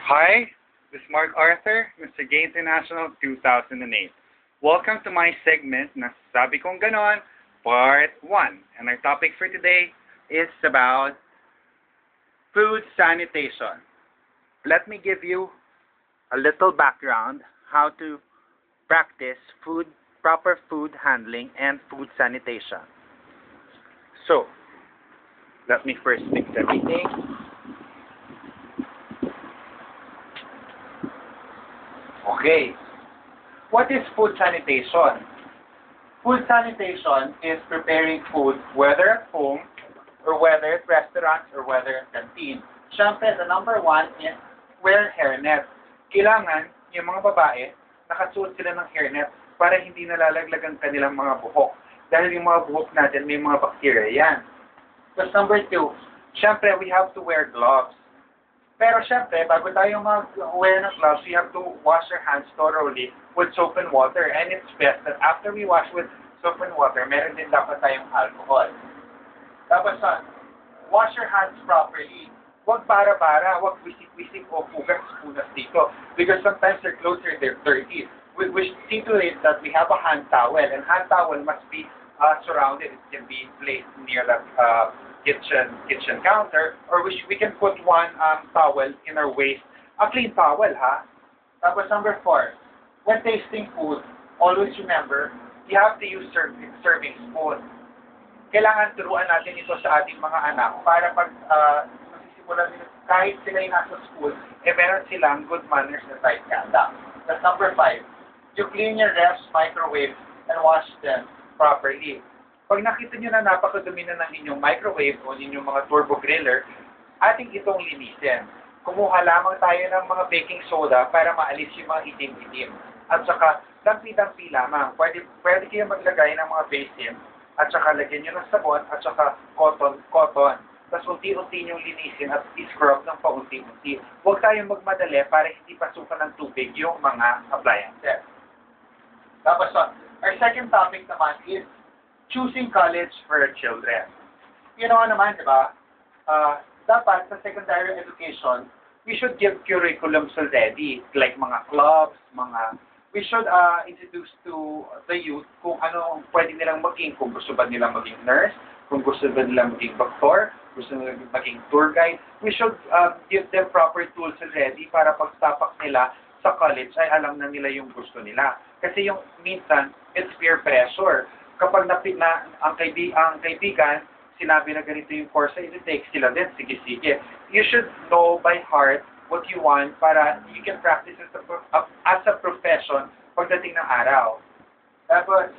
Hi, this is Mark Arthur, Mr. Gay International 2008. Welcome to my segment na Sabi Kong Ganon, Part 1. And our topic for today is about food sanitation. Let me give you a little background how to practice proper food handling and food sanitation. So, let me first mix everything. Okay. What is food sanitation? Food sanitation is preparing food whether at home or whether at restaurants or whether at canteen. Siyempre, the number one is wear hairnet. Kailangan yung mga babae nakasuot sila ng hairnet para hindi nalalaglag ang kanilang mga buhok. Dahil yung mga buhok natin may mga bacteria yan. Plus number two, siyempre we have to wear gloves. Pero syempre, bago tayo mag-wear ng gloves, we have to wash our hands thoroughly with soap and water. And it's best that after we wash with soap and water, meron din dapat tayong alcohol. Tapos, wash your hands properly. Huwag bara-bara, huwag wisik-wisik o pugas-punas dito. Because sometimes their clothes are dirty. We see to it that we have a hand towel. And hand towel must be surrounded. It can be placed near the kitchen counter, or we can put one towel in our waist. A clean towel, ha? Tapos number 4, when tasting food, always remember, you have to use serving spoon. Kailangan turuan natin ito sa ating mga anak para pag masisimulan nila, kahit sila yung nasa school, meron silang good manners na type conduct. That's number 5, you clean your refs, microwave, and wash them properly. Pag nakita nyo na napakadumi na ng inyong microwave o inyong mga turbo griller, ating itong linisin. Kumuha lamang tayo ng mga baking soda para maalis yung mga itim-itim. At saka, dampi-dampi lamang. Pwede kayo maglagay ng mga basin at saka lagyan nyo ng sabon at saka cotton. Tapos unti-unti nyong linisin at i-scrub ng paunti-unti. Huwag tayong magmadali para hindi pasukan ng tubig yung mga appliances. Tapos, our second topic naman is choosing college for our children. You know naman, di ba? Dapat sa secondary education, we should give curriculums already, like mga clubs, we should introduce to the youth kung ano pwede nilang maging, kung gusto ba nilang maging nurse, kung gusto ba nilang maging doktor, gusto nilang maging tour guide. We should give them proper tools already para pag tapak nila sa college ay alam na nila yung gusto nila. Kasi yung minsan, it's peer pressure. Kapag ang kaibigan, sinabi na ganito yung course na i-take, sila din, sige. You should know by heart what you want para you can practice as a profession pagdating ng araw. Tapos,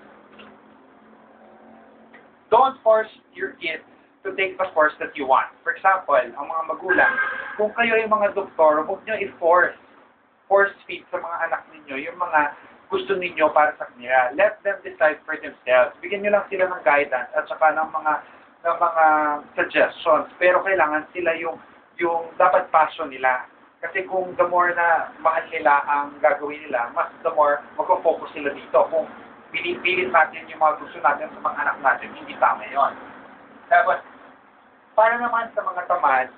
don't force your kids to take the course that you want. For example, ang mga magulang, kung kayo ay mga doktor, huwag nyo force feed sa mga anak ninyo yung mga gusto ninyo para sa kanila. Let them decide for themselves. Bigyan nyo lang sila ng guidance at saka ng mga suggestions. Pero kailangan sila yung dapat passion nila. Kasi kung the more na mahal nila ang gagawin nila, mas the more mag-focus sila dito. Kung pinipilit natin yung mga gusto natin sa mga anak natin, hindi tama yun. Tapos, para naman sa mga tamad,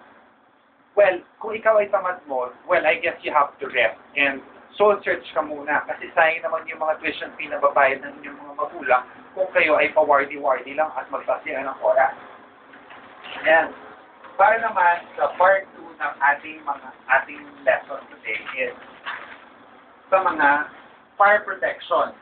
well, kung ikaw ay tamad mo, well, I guess you have to rest and soul search ka muna kasi sayang naman yung mga tuition fee na babayad ng inyong mga magulang kung kayo ay pa-wardy-wardy lang at magsasaya ng oras. And para naman sa part 2 ng ating lesson today is sa mga fire protection.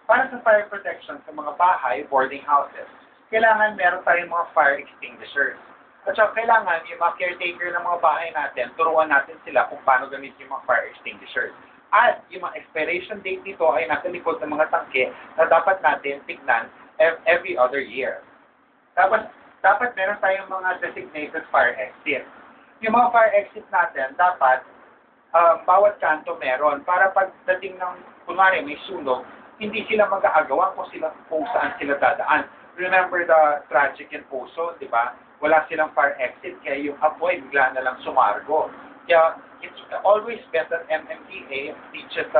Para sa fire protection sa mga bahay, boarding houses, kailangan meron tayong mga fire extinguishers. At saka kailangan yung mga caretaker ng mga bahay natin, turuan natin sila kung paano gamitin yung mga fire extinguishers. At yung mga expiration date nito ay nasa likod ng mga tangke na dapat natin tignan every other year. Tapos, dapat meron tayong mga designated fire exit. Yung mga fire exit natin, dapat bawat kanto meron para pagdating ng, kunwari may sunog, hindi sila mag-aagawan kung saan sila dadaan. Remember the tragic in Poso, di ba? Wala silang fire exit, kaya yung apoy bigla na lang sumargo. Kaya it's always best that MMDA teaches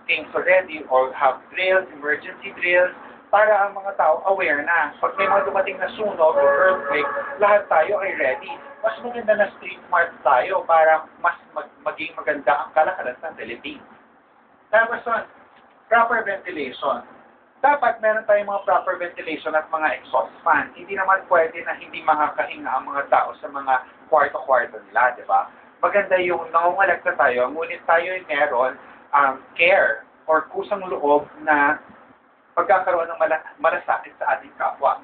things already or have drills, emergency drills, para ang mga tao aware na. Pag may mga dumating na sunog or earthquake, lahat tayo ay ready. mas maganda na street smart tayo para mas maging maganda ang kalakaran ng Philippines. Tapos proper ventilation. Dapat meron tayong mga proper ventilation at mga exhaust fan. Hindi naman pwede na hindi makakahinga ang mga tao sa mga kwarto-kwarto nila, di ba? Maganda yung nangungalagta tayo, ngunit tayo ay meron care or kusang loob na pagkakaroon ng malasakit sa ating kapwa.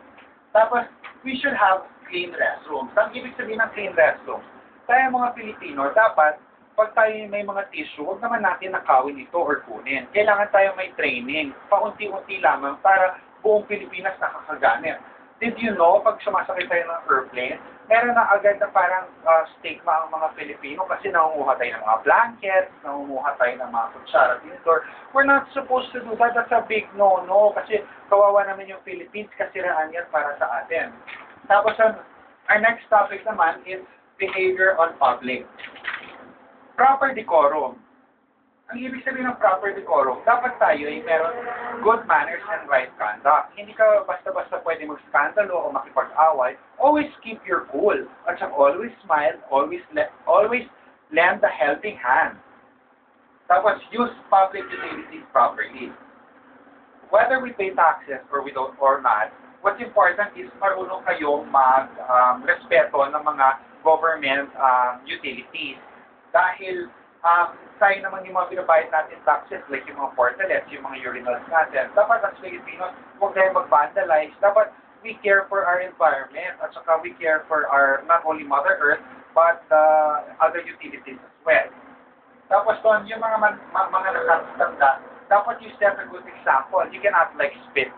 Tapos, we should have clean restrooms. Ang ibig sabihin ng clean restrooms, tayo mga Pilipino, dapat, pag tayo may mga tissue, huwag naman natin nakawin ito or kunin. Kailangan tayo may training, paunti-unti lamang para buong Pilipinas nakakagamit. Did you know, pag sumasakit tayo ng airplane, meron na agad na parang stigma ang mga Pilipino kasi nangunguha tayo ng mga blankets, nangunguha tayo ng mga kutsara tinidor. We're not supposed to do that. That's a big no-no kasi kawawa naman yung Philippines, kasiraan yan para sa atin. Tapos, our next topic naman is behavior on public. Proper decorum. Ang ibig sabihin ng proper decorum, dapat tayo ay meron good manners and right conduct. Hindi ka basta-basta pwede mag-skandalo o makipag-away. Always keep your cool. At saka always smile, always lend a helping hand. Tapos use public utilities properly. Whether we pay taxes or we don't or not, what's important is marunong kayong mag-respeto ng mga government utilities. Dahil tayo naman yung mga pinabayad natin taxes, like yung mga portalets, yung mga urinals natin. Dapat as Filipinos, huwag tayo mag-vandalize. Dapat we care for our environment at saka we care for our, not only Mother Earth, but other utilities as well. Tapos doon, yung mga nakatanda, dapat you set a good example. You cannot like spit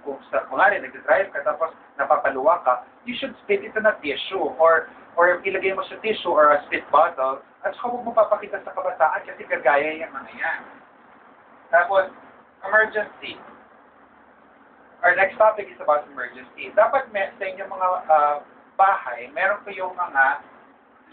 kung kunwari, nag-drive ka, tapos napapaluwa ka, you should spit it in a tissue or ilagay mo sa tissue or a spit bottle at saka huwag mo papakita sa kabataan kasi kagaya yung mga yan. Tapos, emergency. Our next topic is about emergency. Dapat sa inyong mga bahay, meron kayong mga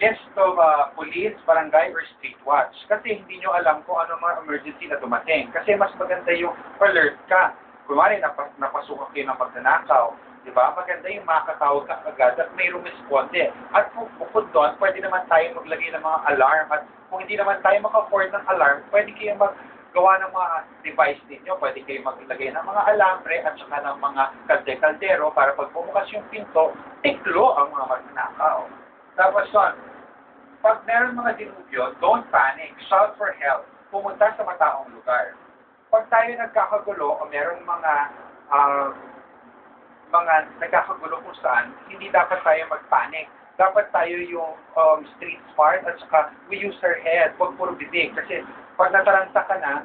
list of police, barangay, or street watch. Kasi hindi nyo alam kung ano mga emergency na dumating. Kasi mas maganda yung alert ka. Kunwari, napasukan kayo ng magnanakaw. Diba? Maganda yung makakatawag ka agad at may rumisponde. At bukod doon, pwede naman tayo maglagay ng mga alarm. At kung hindi naman tayo maka-afford ng alarm, pwede kayo maggawa ng mga device ninyo. Pwede kayo maglagay ng mga alambre at saka ng mga kalde-kaldero para pag bumukas yung pinto, tiklo ang mga magnanakaw. Tapos doon, pag meron mga dilubyo, don't panic. Shout for help. Pumunta sa mataong lugar. Pag tayo nagkakagulo o meron mga nagkakagulo kung saan, hindi dapat tayo mag-panic. Dapat tayo yung street smart at saka we use our head, huwag puro bibig. Kasi pag nataranta ka na,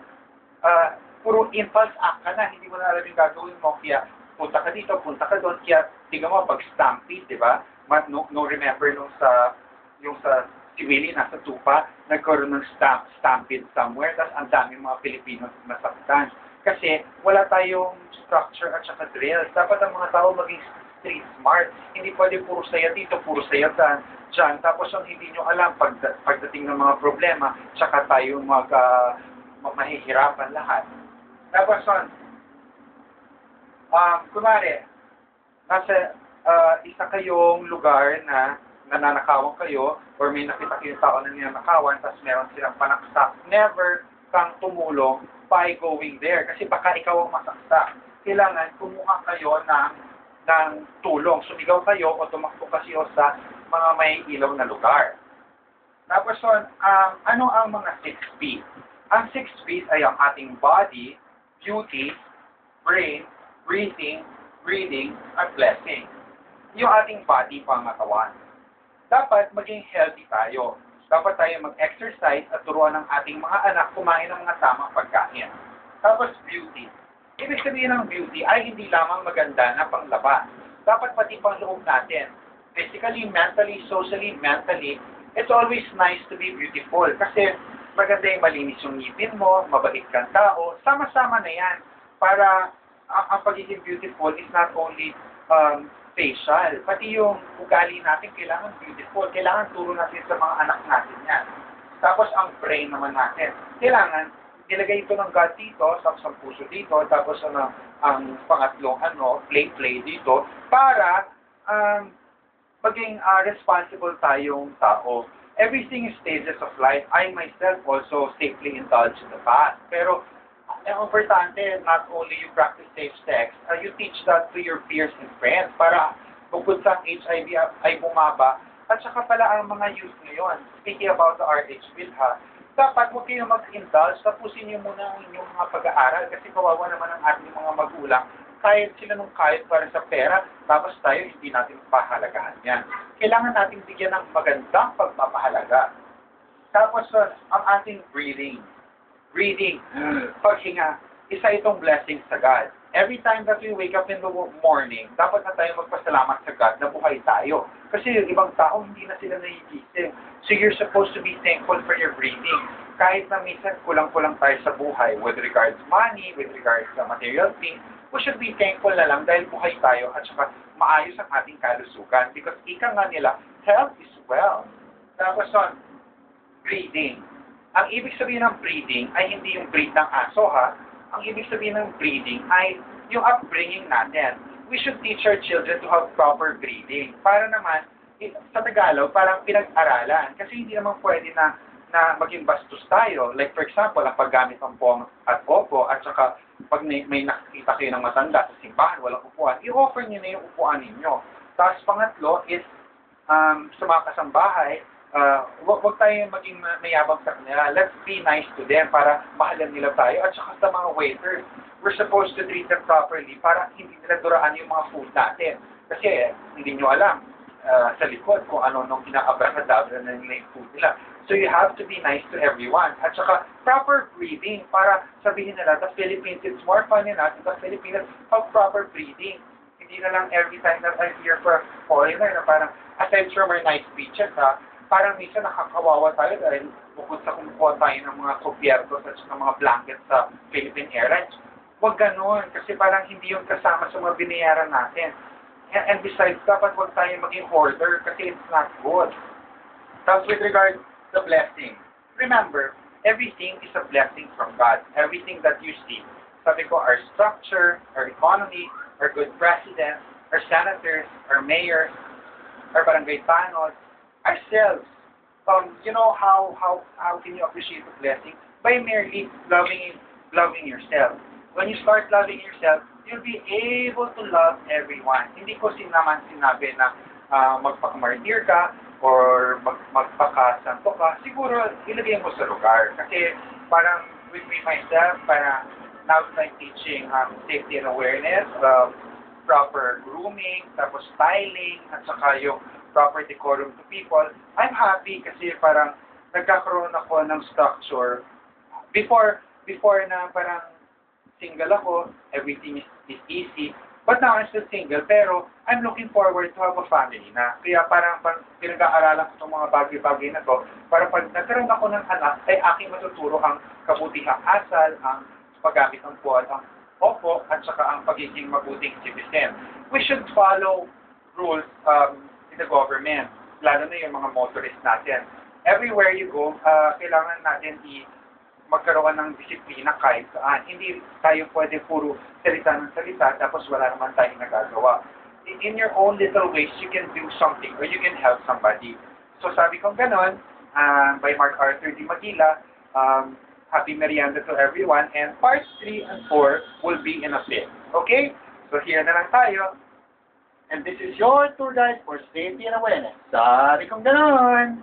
puro impulse act ka na, hindi mo na alam yung gagawin mo. Kaya punta ka dito, punta ka doon. Kaya tingnan mo, pag stampede, di ba? Remember yung sa si Willie nasa tupa, nagkaroon ng stampede somewhere, tapos ang daming mga Pilipino nasaktan. Kasi wala tayong structure at saka drills. Dapat ang mga tao maging street smart. Hindi pwede puro saya dito, puro saya dyan. Tapos ang hindi nyo alam, pagdating ng mga problema, saka tayo mahihirapan lahat. Tapos kunwari, nasa isa kayong lugar na nananakawan kayo or may nakita kayong tao na ninanakawan tapos meron silang panaksak, never kang tumulong by going there kasi baka ikaw ang masaksak. Kailangan kumuha kayo ng tulong. Sumigaw kayo o tumakbo kayo sa mga may ilaw na lugar. Tapos ano ang mga 6 P? Ang 6 P's ay ang ating body, beauty, brain, breathing, reading, at blessing. Yung ating body, pangatawan. Dapat maging healthy tayo. Dapat tayo mag-exercise at turuan ng ating mga anak kumain ng mga tamang pagkain. Tapos beauty. Ibig sabihin ng beauty ay hindi lamang maganda na panglabas. Dapat pati pang loob natin. Physically, mentally, socially, mentally, it's always nice to be beautiful. Kasi maganda yung malinis yung ngipin mo, mabait kang tao, sama-sama na yan. Para ang pagiging beautiful is not only facial, pati yung ugali natin kailangan beautiful. Kailangan turo natin sa mga anak natin yan. Tapos ang brain naman natin, kailangan ilagay ito ng God dito, tapos ang puso dito, tapos ang pangatlong play dito, para maging responsible tayong tao. Everything is stages of life. I myself also safely indulged in the past. Pero, ang importante, not only you practice safe sex, you teach that to your peers and friends para bukod sa HIV ay bumaba. At saka pala ang mga youth ngayon, speaking about the RH bill ha, dapat huwag kayo mag-indulge, tapusin niyo muna ang inyong mga pag-aaral kasi kawawa naman ang ating mga magulang. Kahit sila nung kahit para sa pera, tapos tayo hindi natin pahalagahan yan. Kailangan natin bigyan ng magandang pagpapahalaga. Tapos ang ating breathing. Breathing, paghinga, isa itong blessing sa God. Every time that we wake up in the morning, dapat na tayo magpasalamat sa God na buhay tayo. Kasi yung ibang tao, hindi na sila nahigising. So you're supposed to be thankful for your breathing. Kahit na minsan kulang-kulang tayo sa buhay with regards to money, with regards to material things, we should be thankful na lang dahil buhay tayo at saka maayos ang ating kalusugan. Because ika nga nila, health is wealth. Tapos breathing. Ang ibig sabihin ng breathing ay hindi yung breathe ng aso ha. Ang ibig sabihin ng breathing ay yung upbringing natin. We should teach our children to have proper breathing. Para naman, sa Tagalog, parang pinag-aralan. Kasi hindi naman pwede na maging bastos tayo. Like for example, ang paggamit ng pong at opo, at saka pag may nakikita kayo ng matanda sa simbahan, walang upuan, i-offer niyo na yung upuan ninyo. Tapos pangatlo is, sa mga kasambahay, wag tayo maging mayabang sa kanila. Let's be nice to them para mahalan nila tayo. At saka sa mga waiters, we're supposed to treat them properly para hindi nila duraan yung mga food natin. Kasi hindi nyo alam sa likod kung ano nung kinakabra-kadabra na nila yung food nila. So you have to be nice to everyone. At saka proper breathing para sabihin nila, the Philippines, it's more fun in us, the Philippines have proper breathing. Hindi na lang every time that I hear for a foreigner na parang aside from our nice speeches parang minsan nakakawawa tayo dahil bukod sa kumukuha tayo ng mga kubyertos at ng mga blankets sa Philippine Airlines. Huwag ganun, kasi parang hindi yung kasama sa mga binayaran natin. And besides, dapat huwag tayo maging hoarder kasi it's not good. Tapos with regard to blessing, remember, everything is a blessing from God. Everything that you see. Sabi ko, our structure, our economy, our good president, our senators, our mayors, our barangay panos, ourselves. You know how can you appreciate the blessing? By merely loving yourself. When you start loving yourself, you'll be able to love everyone. Hindi ko sinabi na magpakamartir ka or magpakasanto ka. Siguro, ilagay mo sa lugar. Kasi parang with me myself, parang now I'm teaching safety and awareness, proper grooming, tapos styling, at saka yung proper decorum to people. I'm happy kasi parang nagkakaroon ako ng structure. Before na parang single ako, everything is easy. But now I'm still single, pero I'm looking forward to have a family na. Kaya parang pinag-aaralan ko itong mga bagay-bagay na to, para pag nagkaroon ako ng anak, ay aking matuturo ang kabutihang asal, ang paggamit ng puwan, ang opo, at saka ang pagiging mabuting citizen. We should follow rules in the government, lalo na yung mga motorist natin. Everywhere you go, kailangan natin magkaroon ng disiplina kahit saan. Hindi tayo pwede puro salita ng salita, tapos wala naman tayong nagagawa. In your own little ways, you can do something or you can help somebody. So sabi kong ganon, by Mark Arthur D. Magila, happy merienda to everyone, and parts 3 and 4 will be in a bit. Okay? So here na lang tayo. And this is your tour guide for safety and awareness. Sabi kong ganon!